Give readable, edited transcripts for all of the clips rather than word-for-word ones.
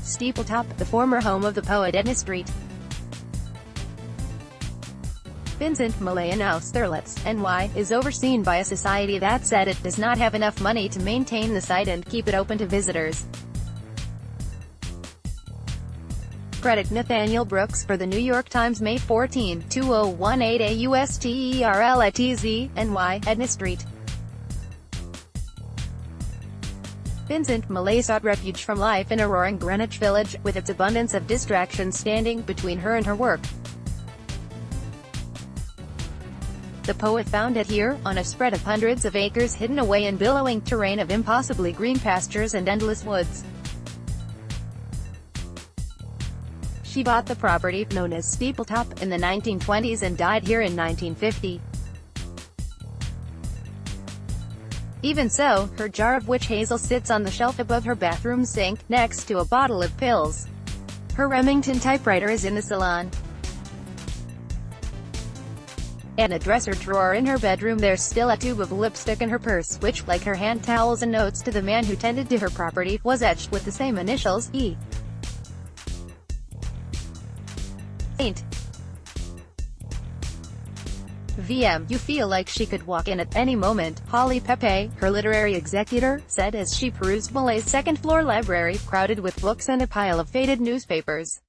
Steepletop, the former home of the poet Edna St. Vincent Millay in Austerlitz, NY, is overseen by a society that said it does not have enough money to maintain the site and keep it open to visitors. CreditNathaniel Brooks for the New York Times, May 14, 2018. Austerlitz, NY, Edna St. Vincent Millay sought refuge from life in a roaring Greenwich Village, with its abundance of distractions standing between her and her work. The poet found it here, on a spread of hundreds of acres hidden away in billowing terrain of impossibly green pastures and endless woods. She bought the property, known as Steepletop, in the 1920s and died here in 1950. Even so, her jar of witch hazel sits on the shelf above her bathroom sink, next to a bottle of pills. Her Remington typewriter is in the salon. In a dresser drawer in her bedroom there's still a tube of lipstick in her purse, which, like her hand towels and notes to the man who tended to her property, was etched with the same initials, E. Saint. VM. You feel like she could walk in at any moment, Holly Pepe, her literary executor, said as she perused Millay's second-floor library, crowded with books and a pile of faded newspapers.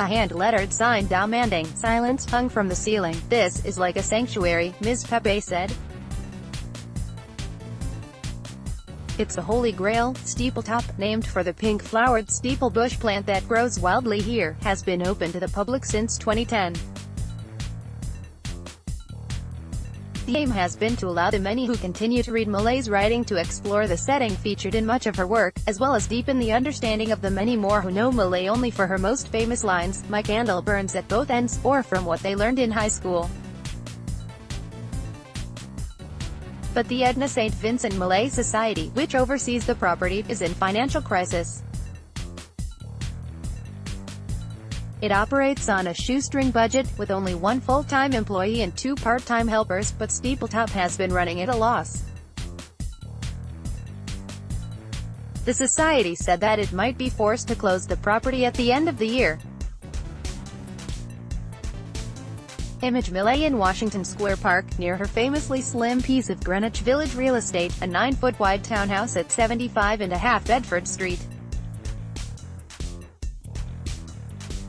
A hand-lettered sign demanding silence hung from the ceiling. "This is like a sanctuary," Ms. Pepe said. It's the Holy Grail. Steepletop, named for the pink-flowered steeple bush plant that grows wildly here, has been open to the public since 2010. The aim has been to allow the many who continue to read Millay's writing to explore the setting featured in much of her work, as well as deepen the understanding of the many more who know Millay only for her most famous lines, "My candle burns at both ends," or from what they learned in high school. But the Edna St. Vincent Millay Society, which oversees the property, is in financial crisis. It operates on a shoestring budget, with only one full-time employee and two part-time helpers, but Steepletop has been running at a loss. The society said that it might be forced to close the property at the end of the year. Image Millay in Washington Square Park, near her famously slim piece of Greenwich Village real estate, a 9-foot-wide townhouse at 75.5 Bedford Street.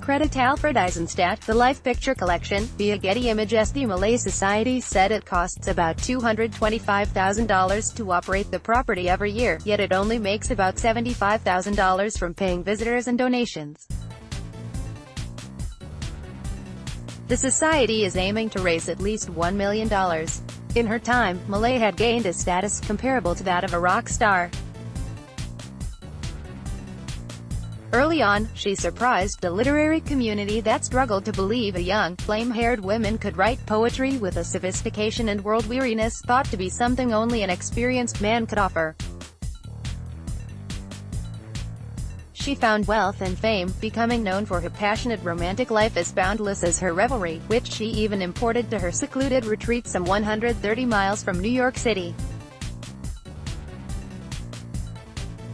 Credit Alfred Eisenstadt, The Life Picture Collection, via Getty Images. The Millay Society said it costs about $225,000 to operate the property every year, yet it only makes about $75,000 from paying visitors and donations. The society is aiming to raise at least $1 million. In her time, Millay had gained a status comparable to that of a rock star. Early on, she surprised the literary community that struggled to believe a young, flame-haired woman could write poetry with a sophistication and world-weariness thought to be something only an experienced man could offer. She found wealth and fame, becoming known for her passionate romantic life as boundless as her revelry, which she even imported to her secluded retreat some 130 miles from New York City.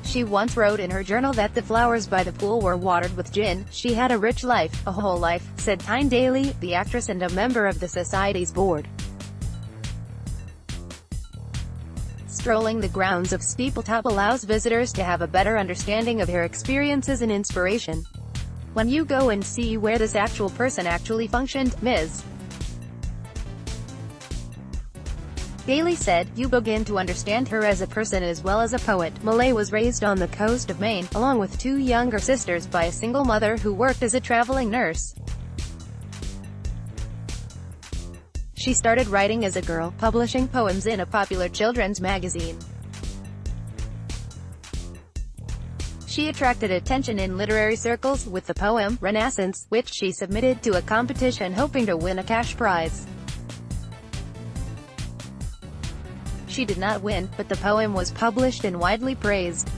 She once wrote in her journal that the flowers by the pool were watered with gin. "She had a rich life, a whole life," said Tyne Daly, the actress and a member of the Society's board. Strolling the grounds of Steepletop allows visitors to have a better understanding of her experiences and inspiration. "When you go and see where this actual person actually functioned," Ms. Daly said, "you begin to understand her as a person as well as a poet." Millay was raised on the coast of Maine, along with two younger sisters, by a single mother who worked as a traveling nurse. She started writing as a girl, publishing poems in a popular children's magazine. She attracted attention in literary circles with the poem, Renaissance, which she submitted to a competition hoping to win a cash prize. She did not win, but the poem was published and widely praised.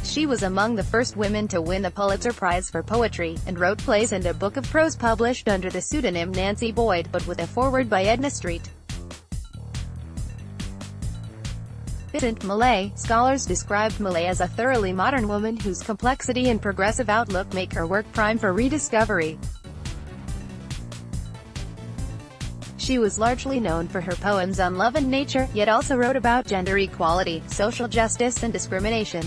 She was among the first women to win the Pulitzer Prize for Poetry, and wrote plays and a book of prose published under the pseudonym Nancy Boyd, but with a foreword by Edna St. Vincent Millay. Scholars described Millay as a thoroughly modern woman whose complexity and progressive outlook make her work prime for rediscovery. She was largely known for her poems on love and nature, yet also wrote about gender equality, social justice and discrimination.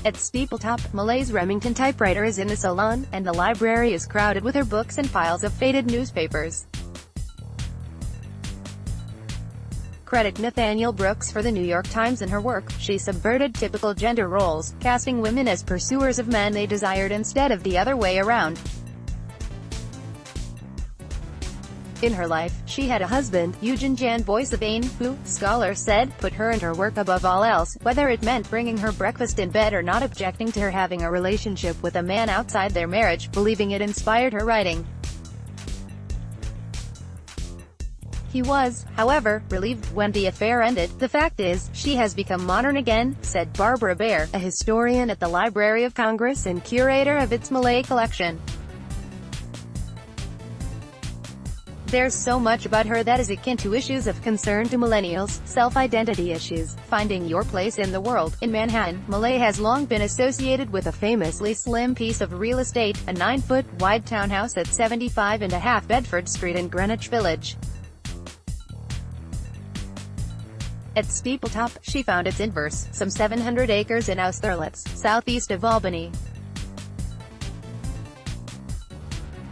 At Steepletop, Millay's Remington typewriter is in the salon, and the library is crowded with her books and piles of faded newspapers. CreditNathaniel Brooks for the New York Times. In her work, she subverted typical gender roles, casting women as pursuers of men they desired instead of the other way around. In her life, she had a husband, Eugene Jan Boissevain, who, scholars said, put her and her work above all else, whether it meant bringing her breakfast in bed or not objecting to her having a relationship with a man outside their marriage, believing it inspired her writing. He was, however, relieved when the affair ended. "The fact is, she has become modern again," said Barbara Baer, a historian at the Library of Congress and curator of its Millay collection. "There's so much about her that is akin to issues of concern to millennials, self-identity issues, finding your place in the world." In Manhattan, Millay has long been associated with a famously slim piece of real estate, a 9-foot wide townhouse at 75.5 Bedford Street in Greenwich Village. At Steepletop, she found its inverse, some 700 acres in Austerlitz, southeast of Albany.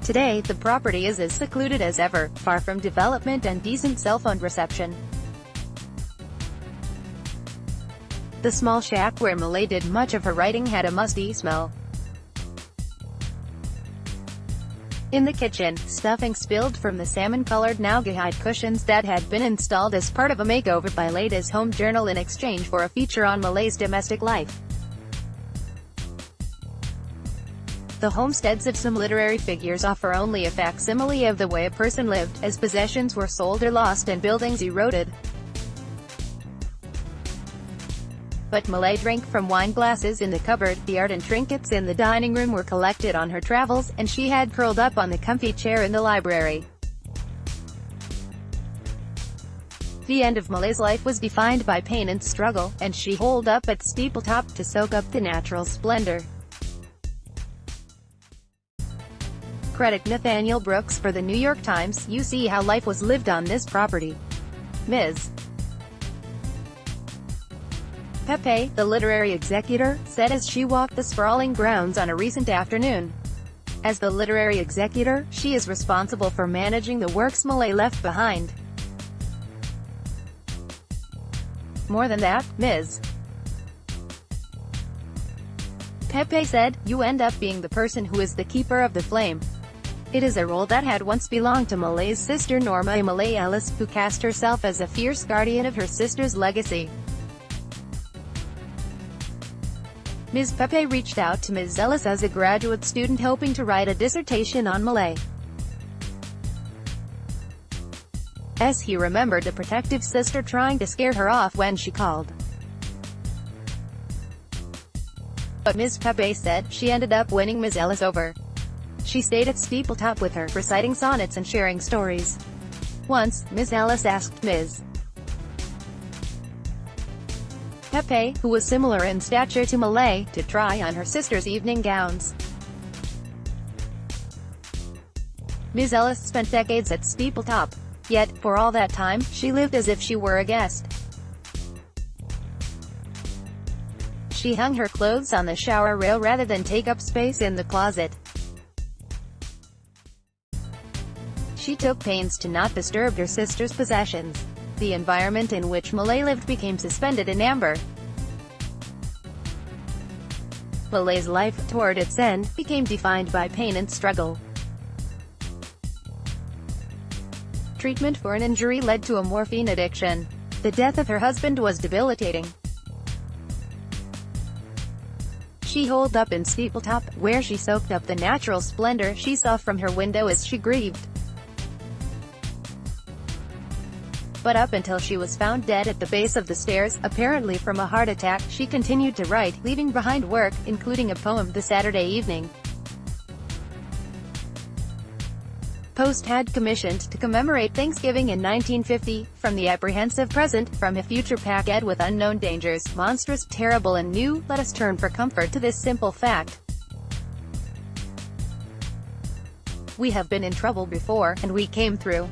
Today, the property is as secluded as ever, far from development and decent cell phone reception. The small shack where Millay did much of her writing had a musty smell. In the kitchen, stuffing spilled from the salmon-colored Naugahyde cushions that had been installed as part of a makeover by Lada's Home Journal in exchange for a feature on Millay's domestic life. The homesteads of some literary figures offer only a facsimile of the way a person lived, as possessions were sold or lost and buildings eroded. But Millay drank from wine glasses in the cupboard, the art and trinkets in the dining room were collected on her travels, and she had curled up on the comfy chair in the library. The end of Millay's life was defined by pain and struggle, and she holed up at Steepletop to soak up the natural splendor. CreditNathaniel Brooks for the New York Times. You see how life was lived on this property. Ms. Pepe, the literary executor, said as she walked the sprawling grounds on a recent afternoon. As the literary executor, she is responsible for managing the works Millay left behind. More than that, Ms. Pepe said, you end up being the person who is the keeper of the flame. It is a role that had once belonged to Millay's sister Norma Millay Ellis, who cast herself as a fierce guardian of her sister's legacy. Ms. Pepe reached out to Ms. Ellis as a graduate student hoping to write a dissertation on Millay. As he remembered the protective sister trying to scare her off when she called. But Ms. Pepe said, she ended up winning Ms. Ellis over. She stayed at Steepletop with her, reciting sonnets and sharing stories. Once, Ms. Ellis asked Ms. Pepe, who was similar in stature to Millay, to try on her sister's evening gowns. Ms. Ellis spent decades at Steepletop. Yet, for all that time, she lived as if she were a guest. She hung her clothes on the shower rail rather than take up space in the closet. She took pains to not disturb her sister's possessions. The environment in which Millay lived became suspended in amber. Millay's life, toward its end, became defined by pain and struggle. Treatment for an injury led to a morphine addiction. The death of her husband was debilitating. She holed up in Steepletop, where she soaked up the natural splendor she saw from her window as she grieved. But up until she was found dead at the base of the stairs, apparently from a heart attack, she continued to write, leaving behind work, including a poem the Saturday evening. Post had commissioned to commemorate Thanksgiving in 1950, from the apprehensive present, from a future packed with unknown dangers, monstrous, terrible and new, let us turn for comfort to this simple fact. We have been in trouble before, and we came through.